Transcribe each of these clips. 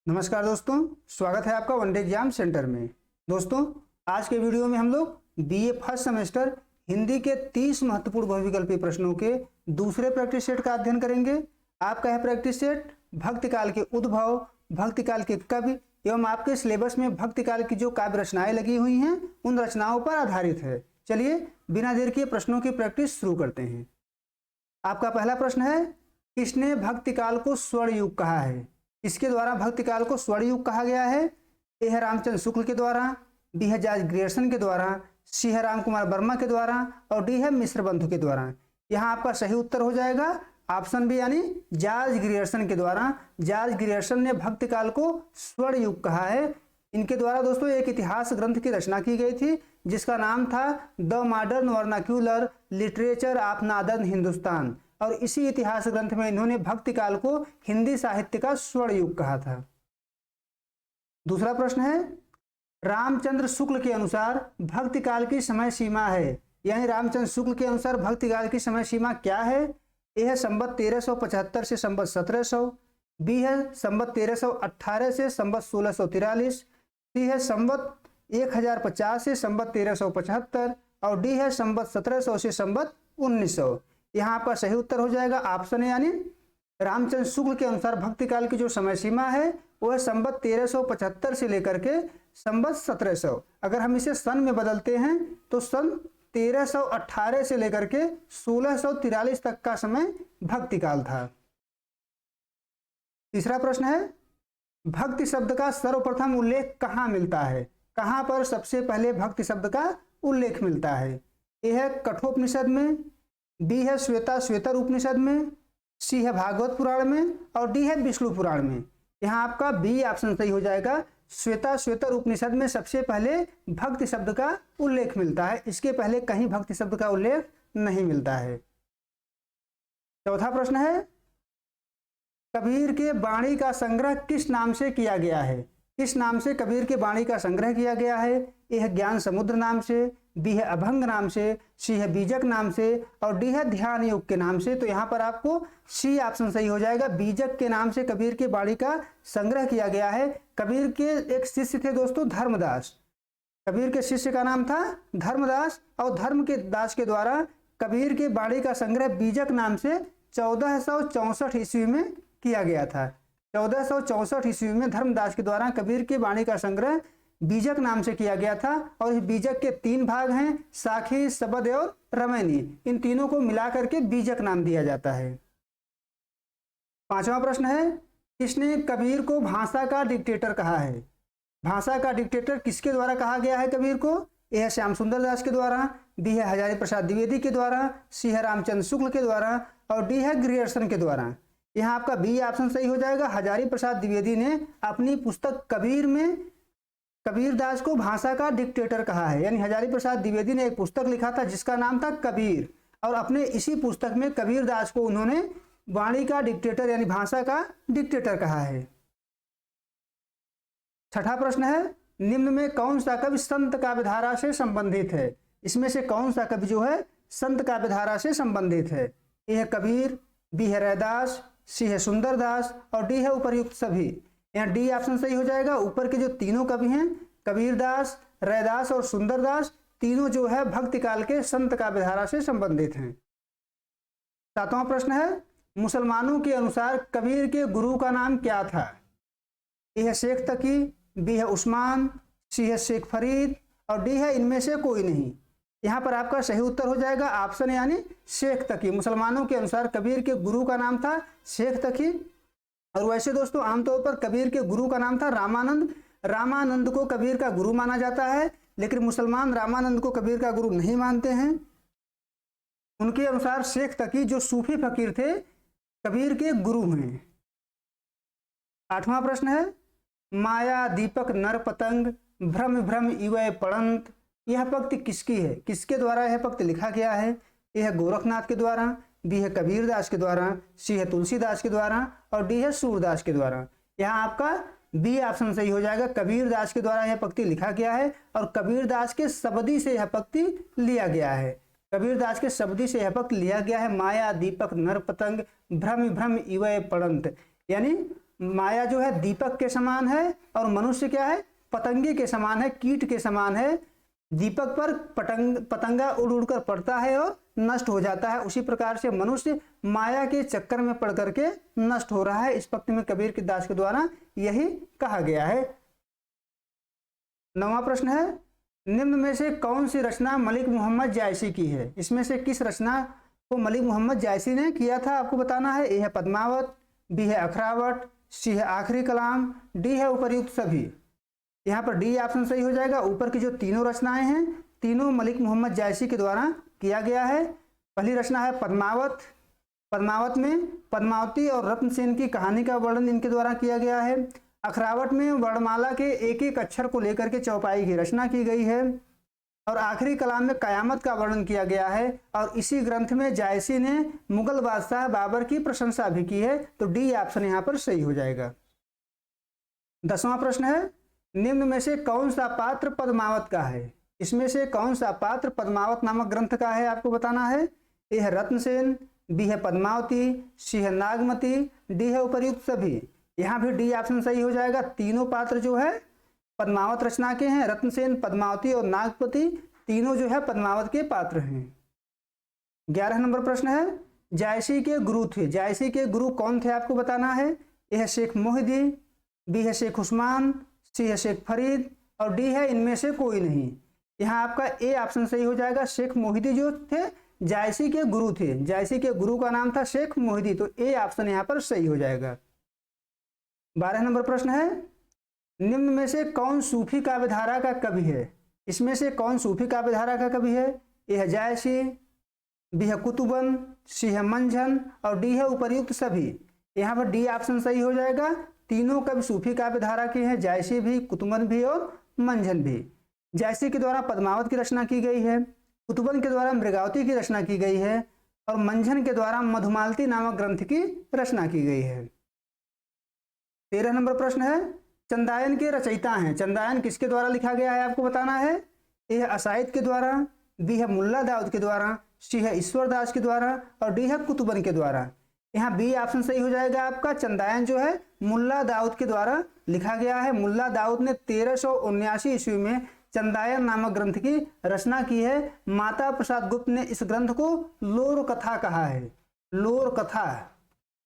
नमस्कार दोस्तों, स्वागत है आपका वनडे एग्जाम सेंटर में। दोस्तों, आज के वीडियो में हम लोग बीए फर्स्ट सेमेस्टर हिंदी के 30 महत्वपूर्ण बहुविकल्पीय प्रश्नों के दूसरे प्रैक्टिस सेट का अध्ययन करेंगे। आपका यह प्रैक्टिस सेट भक्ति काल के उद्भव, भक्ति काल के कवि एवं आपके सिलेबस में भक्ति काल की जो काव्य रचनाएं लगी हुई हैं उन रचनाओं पर आधारित है। चलिए बिना देर किए प्रश्नों की प्रैक्टिस शुरू करते हैं। आपका पहला प्रश्न है, किसने भक्ति काल को स्वर्ण युग कहा है? इसके द्वारा भक्ति काल को स्वर्ण युग कहा गया है। ए है रामचंद्र शुक्ल के द्वारा, बी है जॉर्ज ग्रियर्सन के द्वारा, सी है राम कुमार वर्मा के द्वारा और डी है मिश्र बंधु के द्वारा। यहाँ आपका सही उत्तर हो जाएगा ऑप्शन बी यानी जॉर्ज ग्रियर्सन के द्वारा। जॉर्ज ग्रियर्सन ने भक्ति काल को स्वर्ण युग कहा है। इनके द्वारा दोस्तों एक इतिहास ग्रंथ की रचना की गई थी जिसका नाम था the modern vernacular literature of northern Hindustan, और इसी इतिहास ग्रंथ में इन्होंने भक्ति काल को हिंदी साहित्य का स्वर्ण युग कहा था। दूसरा प्रश्न है, रामचंद्र शुक्ल के अनुसार भक्ति काल की समय सीमा है, यानी रामचंद्र शुक्ल के अनुसार भक्ति काल की समय सीमा क्या है? ए है संवत 1375 से संवत 1700, बी है संवत 1318 से संवत 1643, सी है संवत 1050 से संवत 1375 और डी है संवत 1700 से संवत 1900। यहाँ आपका सही उत्तर हो जाएगा ऑप्शन है यानी रामचंद्र शुक्ल के अनुसार भक्ति काल की जो समय सीमा है वो है संवत 1375 से लेकर के संवत 1700। अगर हम इसे सन में बदलते हैं तो सन 1318 से लेकर के 1643 तक का समय भक्ति काल था। तीसरा प्रश्न है, भक्ति शब्द का सर्वप्रथम उल्लेख कहाँ मिलता है? कहाँ पर सबसे पहले भक्ति शब्द का उल्लेख मिलता है? ए है कठोपनिषद में, बी है श्वेता श्वेतर उपनिषद में, सी है भागवत पुराण में और डी है विष्णु पुराण में। यहाँ आपका बी ऑप्शन सही हो जाएगा। श्वेता श्वेतर उपनिषद में सबसे पहले भक्ति शब्द का उल्लेख मिलता है, इसके पहले कहीं भक्ति शब्द का उल्लेख नहीं मिलता है। चौथा प्रश्न है, कबीर के वाणी का संग्रह किस नाम से किया गया है? किस नाम से कबीर के वाणी का संग्रह किया गया है? ए है ज्ञान समुद्र नाम से, बी है अभंग नाम से, सी है बीजक नाम से और डी है ध्यान योग के नाम से। तो यहाँ पर आपको सी ऑप्शन सही हो जाएगा। बीजक के नाम से कबीर के वाणी का संग्रह किया गया है। कबीर के एक शिष्य थे दोस्तों धर्मदास। कबीर के शिष्य का नाम था धर्मदास और धर्म के दास के द्वारा कबीर के वाणी का संग्रह बीजक नाम से 1464 ईस्वी में किया गया था। 1464 ईस्वी में धर्मदास के द्वारा कबीर के वाणी का संग्रह बीजक नाम से किया गया था। और इस बीजक के 3 भाग हैं, साखी, शबद और रमैनी। इन तीनों को मिलाकर के बीजक नाम दिया जाता है। पांचवा प्रश्न है, किसने कबीर को भाषा का डिक्टेटर कहा है? भाषा का डिक्टेटर किसके द्वारा कहा गया है कबीर को? ए है श्याम सुंदर दास के द्वारा, बी है हजारी प्रसाद द्विवेदी के द्वारा, सी है रामचंद्र शुक्ल के द्वारा और डी है ग्रियर्सन के द्वारा। यहाँ आपका बी ऑप्शन सही हो जाएगा। हजारी प्रसाद द्विवेदी ने अपनी पुस्तक कबीर में कबीरदास को भाषा का डिक्टेटर कहा है, यानी हजारी प्रसाद द्विवेदी ने एक पुस्तक लिखा था जिसका नाम था कबीर, और अपने इसी पुस्तक में कबीरदास को उन्होंने वाणी का डिक्टेटर यानी भाषा का डिक्टेटर कहा है। छठा प्रश्न है, निम्न में कौन सा कवि संत काव्यधारा से संबंधित है? इसमें से कौन सा कवि जो है संत काव्यधारा से संबंधित है? ए है कबीर, बी है रैदास, सी है सुंदरदास और डी है उपर्युक्त सभी। यहाँ डी ऑप्शन सही हो जाएगा। ऊपर के जो तीनों कवि हैं कबीरदास, रैदास और सुंदरदास, तीनों जो है भक्ति काल के संत काव्यधारा से संबंधित हैं। सातवां प्रश्न है, मुसलमानों के अनुसार कबीर के गुरु का नाम क्या था? ए है शेख तकी, बी है उस्मान, सी है शेख फरीद और डी है इनमें से कोई नहीं। यहाँ पर आपका सही उत्तर हो जाएगा ऑप्शन यानी शेख तकी। मुसलमानों के अनुसार कबीर के गुरु का नाम था शेख तकी। और वैसे दोस्तों आमतौर पर कबीर के गुरु का नाम था रामानंद। रामानंद को कबीर का गुरु माना जाता है, लेकिन मुसलमान रामानंद को कबीर का गुरु नहीं मानते हैं। उनके अनुसार शेख तकी जो सूफी फकीर थे कबीर के गुरु हैं। आठवां प्रश्न है, माया दीपक नर पतंग भ्रम भ्रम इवय पड़ंत, यह पंक्ति किसकी है? किसके द्वारा यह पंक्ति लिखा गया है? यह है गोरखनाथ के द्वारा, बी है कबीरदास के द्वारा, सी है तुलसीदास के द्वारा और डी है सूरदास के द्वारा। यहाँ आपका बी ऑप्शन सही हो जाएगा। कबीरदास के द्वारा यह पंक्ति लिखा गया है और कबीरदास के शब्दी से यह पंक्ति लिया गया है। कबीरदास के शब्दी से यह पंक्ति लिया गया है। माया दीपक नर पतंग भ्रम भ्रम इवय पड़ंत, यानी माया जो है दीपक के समान है और मनुष्य क्या है, पतंगे के समान है, कीट के समान है। दीपक पर पतंगा उड़ उड़कर पड़ता है और नष्ट हो जाता है, उसी प्रकार से मनुष्य माया के चक्कर में पड़ करके नष्ट हो रहा है। इस पंक्ति में कबीर के दास के द्वारा यही कहा गया है। 9वां प्रश्न है, निम्न में से कौन सी रचना मलिक मोहम्मद जायसी की है? इसमें से किस रचना को मलिक मोहम्मद जायसी ने किया था, आपको बताना है। ए है पद्मावत, बी है अखरावट, सी है आखिरी कलाम, डी है उपर्युक्त सभी। यहाँ पर डी ऑप्शन सही हो जाएगा। ऊपर की जो तीनों रचनाएं हैं तीनों मलिक मोहम्मद जायसी के द्वारा किया गया है। पहली रचना है पद्मावत। पद्मावत में पद्मावती और रत्नसेन की कहानी का वर्णन इनके द्वारा किया गया है। अखरावट में वर्णमाला के एक एक अक्षर को लेकर के चौपाई की रचना की गई है। और आखिरी कलाम में कयामत का वर्णन किया गया है। और इसी ग्रंथ में जायसी ने मुगल बादशाह बाबर की प्रशंसा भी की है, तो डी ऑप्शन यहाँ पर सही हो जाएगा। 10वां प्रश्न है, निम्न में से कौन सा पात्र पद्मावत का है? इसमें से कौन सा पात्र पद्मावत नामक ग्रंथ का है, आपको बताना है। ए है रत्नसेन, बी है पद्मावती, सी है नागमती, डी है उपर्युक्त सभी। यहाँ भी डी ऑप्शन सही हो जाएगा। तीनों पात्र जो है पद्मावत रचना के हैं। रत्नसेन, पद्मावती और नागपति तीनों जो है पद्मावत के पात्र हैं। 11 नंबर प्रश्न है, जायसी के गुरु थे। जायसी के गुरु कौन थे, आपको बताना है। ए है शेख मोहिदी, बी है शेख उस्मान, सी है शेख फरीद और डी है इनमें से कोई नहीं। यहाँ आपका ए ऑप्शन सही हो जाएगा। शेख मोहिदी जो थे जायसी के गुरु थे। जायसी के गुरु का नाम था शेख मोहिदी, तो ए ऑप्शन यहाँ पर सही हो जाएगा। 12 नंबर प्रश्न है, निम्न में से कौन सूफी काव्यधारा का कवि है? इसमें से कौन सूफी काव्यधारा का कवि है? ए है जायसी, बी है कुतुबन, सी है मंझन और डी है उपर्युक्त सभी। यहाँ पर डी ऑप्शन सही हो जाएगा। तीनों कवि सूफी काव्यधारा के हैं, जायसी भी, कुतुबन भी और मंझन भी। जायसी के द्वारा पद्मावत की रचना की गई है, कुतुबन के द्वारा मृगावती की रचना की गई है और मंझन के द्वारा मधुमालती नामक ग्रंथ की रचना की गई है। 13 नंबर प्रश्न है, चंदायन के रचयिता हैं। चंदायन किसके द्वारा लिखा गया है, आपको बताना है। ए है असाइद के द्वारा, बी है मुल्ला दाऊद के द्वारा, सी है ईश्वर दास के द्वारा और डी है कुतुबन के द्वारा। यहाँ बी ऑप्शन सही हो जाएगा आपका। चंदायन जो है मुल्ला दाऊद के द्वारा लिखा गया है। मुल्ला दाऊद ने 1379 ईस्वी में चंदायन नामक ग्रंथ की रचना की है। माता प्रसाद गुप्त ने इस ग्रंथ को लोर कथा कहा है। लोर कथा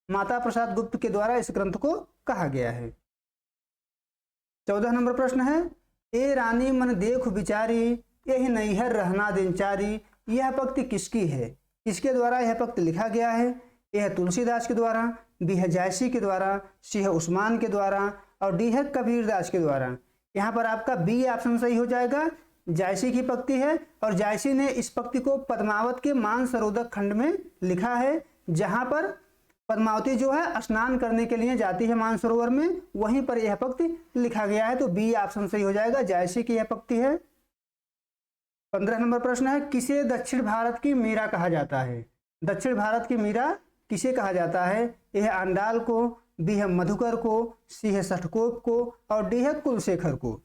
माता प्रसाद गुप्त के द्वारा इस ग्रंथ को कहा गया है। 14 नंबर प्रश्न है, ए रानी मन देख विचारी, यही नैहर रहना दिनचारी। यह पंक्ति किसकी है? किसके द्वारा यह पंक्ति लिखा गया है? ए है तुलसीदास के द्वारा, बी है जायसी के द्वारा, सी है उस्मान के द्वारा और डी है कबीरदास के द्वारा। यहाँ पर आपका बी ऑप्शन सही हो जाएगा। जायसी की पंक्ति है और जायसी ने इस पंक्ति को पद्मावत के मानसरोवर खंड में लिखा है, जहां पर पद्मावती जो है स्नान करने के लिए जाती है मानसरोवर में, वहीं पर यह पंक्ति लिखा गया है, तो बी ऑप्शन सही हो जाएगा। जायसी की यह पंक्ति है। 15 नंबर प्रश्न है, किसे दक्षिण भारत की मीरा कहा जाता है? दक्षिण भारत की मीरा किसे कहा जाता है? यह आंडाल को, बी है मधुकर को, सी है सठकोप को और डी है कुलशेखर को।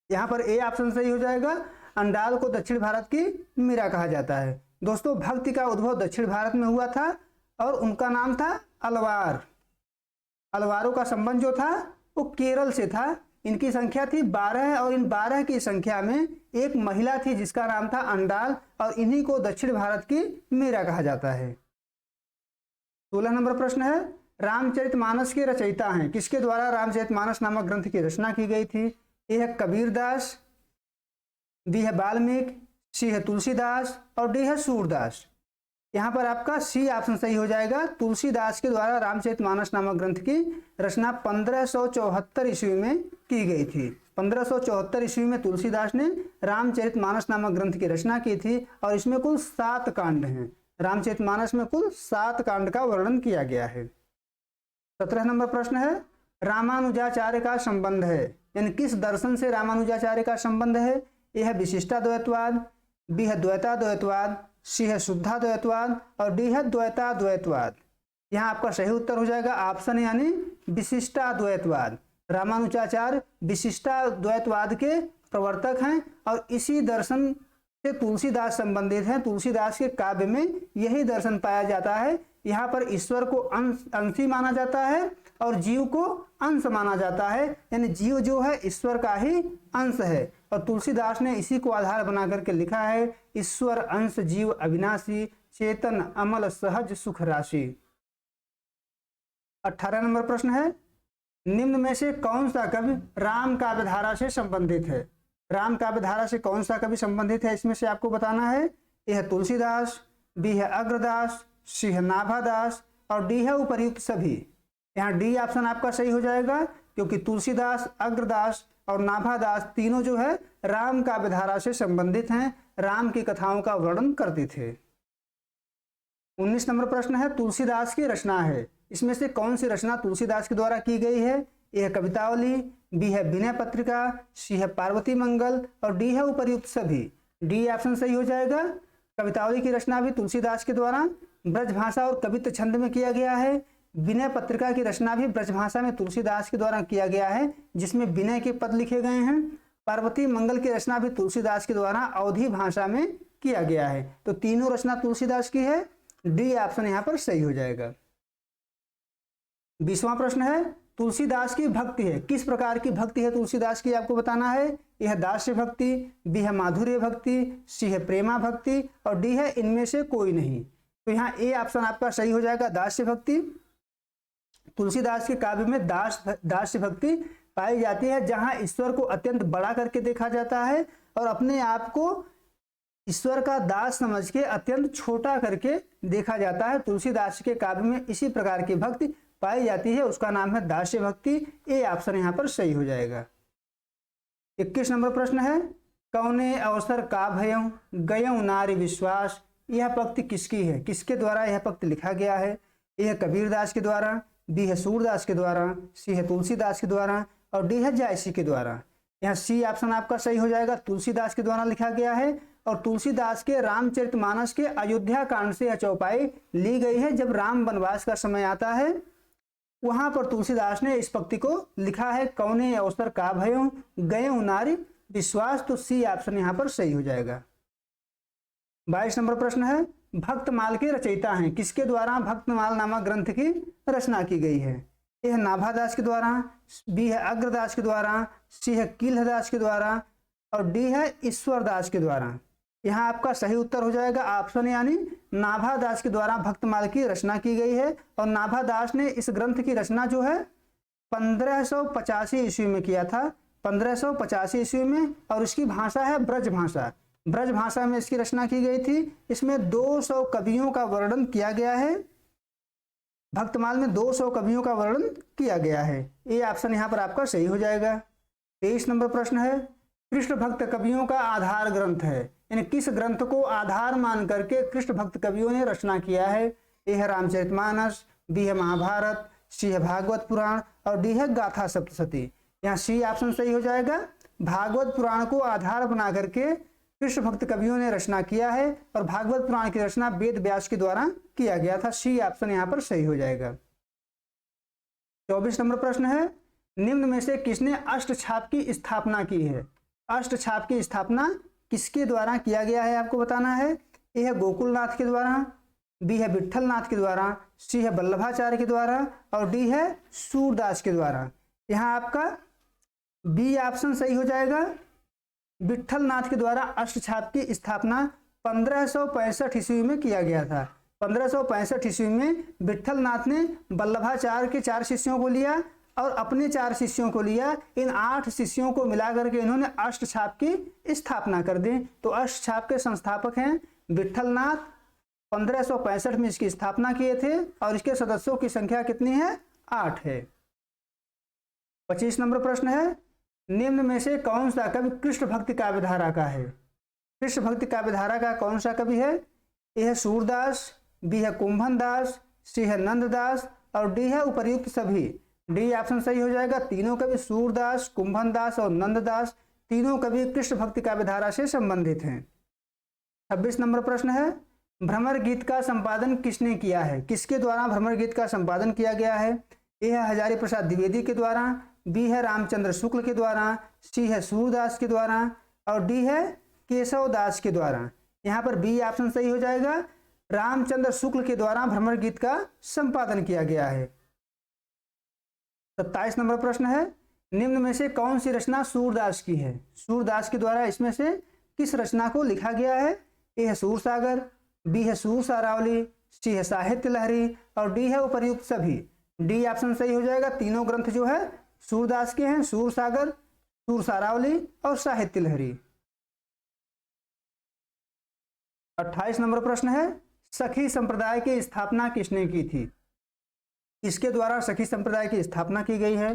यहाँ पर ए ऑप्शन सही हो जाएगा। अंडाल को दक्षिण भारत की मीरा कहा जाता है। दोस्तों, भक्ति का उद्भव दक्षिण भारत में हुआ था और उनका नाम था अलवार। अलवारों का संबंध जो था वो केरल से था। इनकी संख्या थी 12 और इन 12 की संख्या में एक महिला थी जिसका नाम था अंडाल और इन्हीं को दक्षिण भारत की मीरा कहा जाता है। 16 नंबर प्रश्न है, रामचरितमानस के रचयिता हैं। किसके द्वारा रामचरितमानस नामक ग्रंथ की रचना की गई थी? ए है कबीरदास, बी है वाल्मीकि, सी है तुलसीदास और डी है सूरदास। यहाँ पर आपका सी ऑप्शन सही हो जाएगा। तुलसीदास के द्वारा रामचरितमानस नामक ग्रंथ की रचना 1574 ईस्वी में की गई थी। 1574 ईस्वी में तुलसीदास ने रामचरितमानस नामक ग्रंथ की रचना की थी और इसमें कुल 7 कांड हैं। रामचरितमानस में कुल 7 कांड का वर्णन किया गया है। 17 नंबर प्रश्न है, रामानुजाचार्य का संबंध है, यानी किस दर्शन से रामानुजाचार्य का संबंध है? ए है विशिष्टाद्वैतवाद, बी है द्वैताद्वैतवाद, सी है शुद्धाद्वैतवाद और डी है द्वैताद्वैतवाद। यहाँ आपका सही उत्तर हो जाएगा ऑप्शन यानी विशिष्टाद्वैतवाद। रामानुजाचार्य विशिष्टाद्वैतवाद के प्रवर्तक हैं और इसी दर्शन से तुलसीदास संबंधित हैं। तुलसीदास के काव्य में यही दर्शन पाया जाता है। यहाँ पर ईश्वर को अंशी माना जाता है और जीव को अंश माना जाता है, यानी जीव जो है ईश्वर का ही अंश है। और तुलसीदास ने इसी को आधार बना करके लिखा है, ईश्वर अंश जीव अविनाशी, चेतन अमल सहज सुख राशि। 18 नंबर प्रश्न है, निम्न में से कौन सा कवि राम काव्य धारा से संबंधित है? राम काव्य धारा से कौन सा कवि संबंधित है, इसमें से आपको बताना है। ए है तुलसीदास, बी है अग्रदास, सी है नाभादास और डी है उपर्युक्त सभी। यहाँ डी ऑप्शन आपका सही हो जाएगा, क्योंकि तुलसीदास, अग्रदास और नाभादास तीनों जो है राम काव्य धारा से संबंधित हैं, राम की कथाओं का वर्णन करते थे। 19 नंबर प्रश्न है, तुलसीदास की रचना है, इसमें से कौन सी रचना तुलसीदास के द्वारा की गई है? ए है कवितावली, बी है विनय पत्रिका, सी है पार्वती मंगल और डी है उपर्युक्त सभी। डी ऑप्शन सही हो जाएगा। कवितावली की रचना भी तुलसीदास के द्वारा ब्रजभाषा और कवित्व छंद में किया गया है। विनय पत्रिका की रचना भी ब्रजभाषा में तुलसीदास के द्वारा किया गया है, जिसमें विनय के पद लिखे गए हैं। पार्वती मंगल की रचना भी तुलसीदास के द्वारा अवधी भाषा में किया गया है। तो तीनों रचना तुलसीदास की है, डी ऑप्शन यहाँ पर सही हो जाएगा। 20वां प्रश्न है, तुलसीदास की भक्ति है, किस प्रकार की भक्ति है तुलसीदास की, आपको बताना है। यह दास्य भक्ति, बी है माधुर्य भक्ति, सी है प्रेमा भक्ति और डी है इनमें से कोई नहीं। तो यहाँ ए ऑप्शन आपका सही हो जाएगा, दास्य भक्ति। तुलसीदास के काव्य में दास्य भक्ति पाई जाती है, जहां ईश्वर को अत्यंत बड़ा करके देखा जाता है और अपने आप को ईश्वर का दास समझ के अत्यंत छोटा करके देखा जाता है। तुलसीदास के काव्य में इसी प्रकार की भक्ति पाई जाती है, उसका नाम है दास्य भक्ति। ए ऑप्शन यहाँ पर सही हो जाएगा। 21 नंबर प्रश्न है, कौने अवसर का भयं गयं नारी विश्वास, यह पंक्ति किसकी है, किसके द्वारा यह पंक्ति लिखा गया है? यह कबीरदास के द्वारा, बी है सूरदास के द्वारा, सी है तुलसीदास के द्वारा और डी है जायसी के द्वारा। यहाँ सी ऑप्शन आपका सही हो जाएगा, तुलसीदास के द्वारा लिखा गया है। और तुलसीदास के रामचरितमानस के अयोध्या कांड से यह चौपाई ली गई है। जब राम वनवास का समय आता है, वहां पर तुलसीदास ने इस पंक्ति को लिखा है, कौने अवसर का भयों गयों नारी विश्वास। तो सी ऑप्शन यहाँ पर सही हो जाएगा। 22 नंबर प्रश्न है, भक्तमाल के रचयिता हैं, किसके द्वारा भक्तमाल नामक ग्रंथ की रचना की गई है? ए है नाभादास के द्वारा, बी है अग्रदास के द्वारा, सी है कीलदास के द्वारा और डी है ईश्वरदास के द्वारा। यहाँ आपका सही उत्तर हो जाएगा ऑप्शन, यानी नाभादास के द्वारा भक्तमाल की रचना की गई है। और नाभादास ने इस ग्रंथ की रचना जो है 1585 ईस्वी में किया था, 1585 ईस्वी में। और इसकी भाषा है ब्रज भाषा, ब्रज भाषा में इसकी रचना की गई थी। इसमें 200 कवियों का वर्णन किया गया है, भक्तमाल में 200 कवियों का वर्णन किया गया है। ये ऑप्शन यहाँ पर आपका सही हो जाएगा। 23 नंबर प्रश्न है, कृष्ण भक्त कवियों का आधार ग्रंथ है, यानी किस ग्रंथ को आधार मान करके कृष्ण भक्त कवियों ने रचना किया है? ए है रामचरितमानस, बी है महाभारत, सी है भागवत पुराण और डी है गाथा सप्तशती। यहाँ सी ऑप्शन सही हो जाएगा। भागवत पुराण को आधार बना करके कृष्ण भक्त कवियों ने रचना किया है और भागवत पुराण की रचना वेद व्यास के द्वारा किया गया था। सी ऑप्शन यहाँ पर सही हो जाएगा। 24 नंबर प्रश्न है, निम्न में से किसने अष्टछाप की स्थापना की है? अष्टछाप की स्थापना किसके द्वारा किया गया है, आपको बताना है। ए है गोकुलनाथ के द्वारा, बी है विट्ठलनाथ के द्वारा, सी है वल्लभाचार्य के द्वारा और डी है सूरदास के द्वारा। यहाँ आपका बी ऑप्शन सही हो जाएगा। विट्ठलनाथ के द्वारा अष्टछाप की स्थापना 1565 ईस्वी में किया गया था। 1565 ईस्वी में विट्ठलनाथ ने वल्लभाचार्य के 4 शिष्यों को लिया और अपने 4 शिष्यों को लिया। इन 8 शिष्यों को मिलाकर के इन्होंने अष्टछाप की स्थापना कर दी। तो अष्टछाप के संस्थापक हैं विट्ठलनाथ। 1565 में इसकी स्थापना किए थे और इसके सदस्यों की संख्या कितनी है? 8 है। 25 नंबर प्रश्न है, निम्न में से कौन सा कवि कृष्ण भक्ति काव्यधारा का है? कृष्ण भक्ति काव्यधारा का कौन सा कवि है? ए है सूरदास, बी है कुंभनदास, सी है नंददास और डी है उपर्युक्त सभी। डी ऑप्शन सही हो जाएगा। तीनों कवि सूरदास, कुंभनदास और नंददास तीनों कवि कृष्ण भक्ति काव्यधारा से संबंधित हैं। 26 नंबर प्रश्न है, भ्रमर गीत का संपादन किसने किया है? किसके द्वारा भ्रमर गीत का संपादन किया गया है? ए है हजारी प्रसाद द्विवेदी के द्वारा, बी है रामचंद्र शुक्ल के द्वारा, सी है सूरदास के द्वारा और डी है केशव दास के द्वारा। यहाँ पर बी ऑप्शन सही हो जाएगा। रामचंद्र शुक्ल के द्वारा भ्रमर गीत का संपादन किया गया है। 27 नंबर प्रश्न है, निम्न में से कौन सी रचना सूरदास की है? सूरदास के द्वारा इसमें से किस रचना को लिखा गया है? ए है सूरसागर, बी है सूर सारावली, सी है साहित्य लहरी और डी है उपर्युक्त सभी। डी ऑप्शन सही हो जाएगा। तीनों ग्रंथ जो है सूरदास के हैं, सूरसागर, सूर सारावली और साहित्य लहरी। 28 नंबर प्रश्न है, सखी संप्रदाय की स्थापना किसने की थी? किसके द्वारा सखी संप्रदाय की स्थापना की गई है?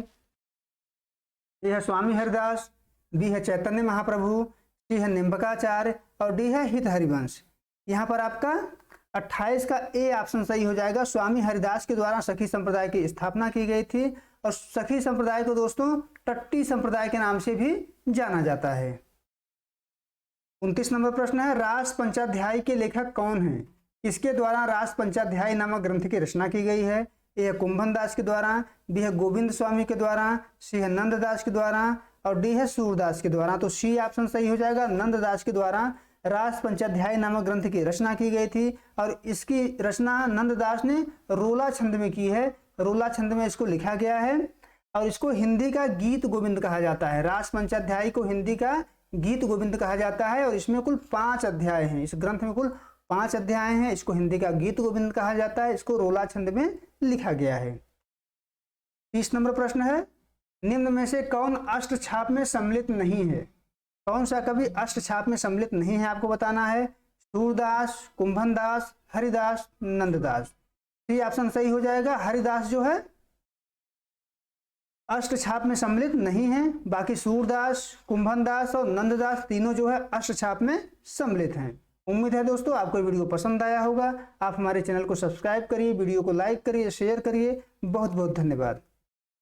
ए है स्वामी हरिदास, बी है चैतन्य महाप्रभु, सी है निम्बकाचार्य और डी है हित हरिवंश। यहाँ पर आपका 28 का ए ऑप्शन सही हो जाएगा। स्वामी हरिदास के द्वारा सखी संप्रदाय की स्थापना की गई थी और सखी संप्रदाय को दोस्तों टट्टी संप्रदाय के नाम से भी जाना जाता है। 29 नंबर प्रश्न है, रास पंचाध्याय के लेखक कौन है? किसके द्वारा रास पंचाध्याय नामक ग्रंथ की रचना की गई है? ए है कुंभन दास के द्वारा, बी है गोविंद स्वामी के द्वारा, सी है नंददास के द्वारा और डी है सूरदास के द्वारा। तो सी ऑप्शन सही हो जाएगा। नंददास के द्वारा रास पंचाध्याय नामक ग्रंथ की रचना की गई थी और इसकी रचना नंददास ने रोला छंद में की है। रोला छंद में इसको लिखा गया है और इसको हिंदी का गीत गोविंद कहा जाता है। रास पंचाध्याय को हिंदी का गीत गोविंद कहा जाता है और इसमें कुल 5 अध्याय हैं। इस ग्रंथ में कुल 5 अध्याय हैं। इसको हिंदी का गीत गोविंद कहा जाता है। इसको रोला छंद में लिखा गया है। 30 नंबर प्रश्न है, निम्न में से कौन अष्टछाप में सम्मिलित नहीं है? कौन सा कवि अष्टछाप में सम्मिलित नहीं है आपको बताना है। सूरदास, कुंभनदास, हरिदास, नंददास। सी ऑप्शन सही हो जाएगा। हरिदास जो है अष्टछाप में सम्मिलित नहीं है। बाकी सूरदास, कुंभनदास और नंददास तीनों जो है अष्टछाप में सम्मिलित हैं। उम्मीद है दोस्तों आपको वीडियो पसंद आया होगा। आप हमारे चैनल को सब्सक्राइब करिए, वीडियो को लाइक करिए, शेयर करिए। बहुत बहुत धन्यवाद।